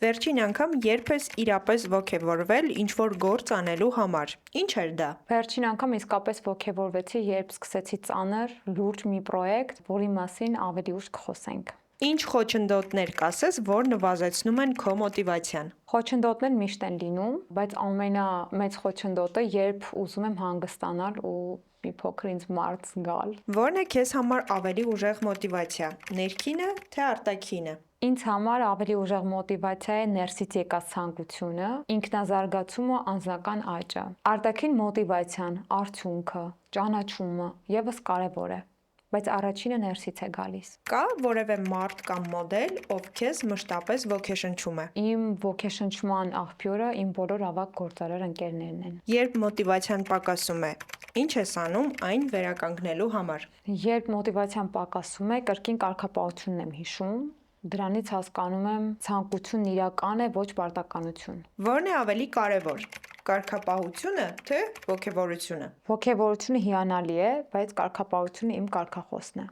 Վերջին անգամ երբ ես իրապես ոգևորվել ինչ-որ գործ անելու համար։ Ինչ էր դա։ Վերջին անգամ իսկապես ոգևորվեցի, երբ սկսեցի ծանր, լուրջ մի պրոյեկտ, որի մասին ավելի ուշ կխոսենք։ Ինչ խոչընդոտներ կասես, որ նվազեցնում են քո մոտիվացիան։ Խոչընդոտներ միշտ են լինում, բայց ամենամեծ խոչընդոտը, երբ ուզում եմ հանգստանալ ու մի փոքր ինձ մարդ զգալ։ Որն է քեզ համար ավելի ուժեղ մոտիվացիա՝ ներքինը, թե արտաքինը։ Ինձ համար ավելի ուժեղ մոտիվացիա է ներսից եկած ցանկությունը, ինքնազարգացումը, անձնական աճը։ Արտաքին մոտիվացիան, արդյունքը, ճանաչումը եւս կարեւոր է, բայց առաջինը ներսից է գալիս։ Կա որևէ մարդ կամ մոդել, ով քեզ մշտապես ոգեշնչում է։ Իմ ոգեշնչման աղբյուրը իմ բոլոր ավագ գործարար ընկերներն են։ Երբ մոտիվացիան պակասում է, ինչ ես անում այն վերականգնելու համար։ Երբ մոտիվացիան պակասում է, կրկին կարգապահությունն եմ հիշում, դրանից հասկանում եմ ցանկությունն իրական է, ոչ պարտականություն։ Որն է ավելի կարևոր՝ կարգապահությունը, թե ոգևորությունը։ Ոգևորությունը հիանալի է, բայց կարգապահությունը իմ կարգախոսն է։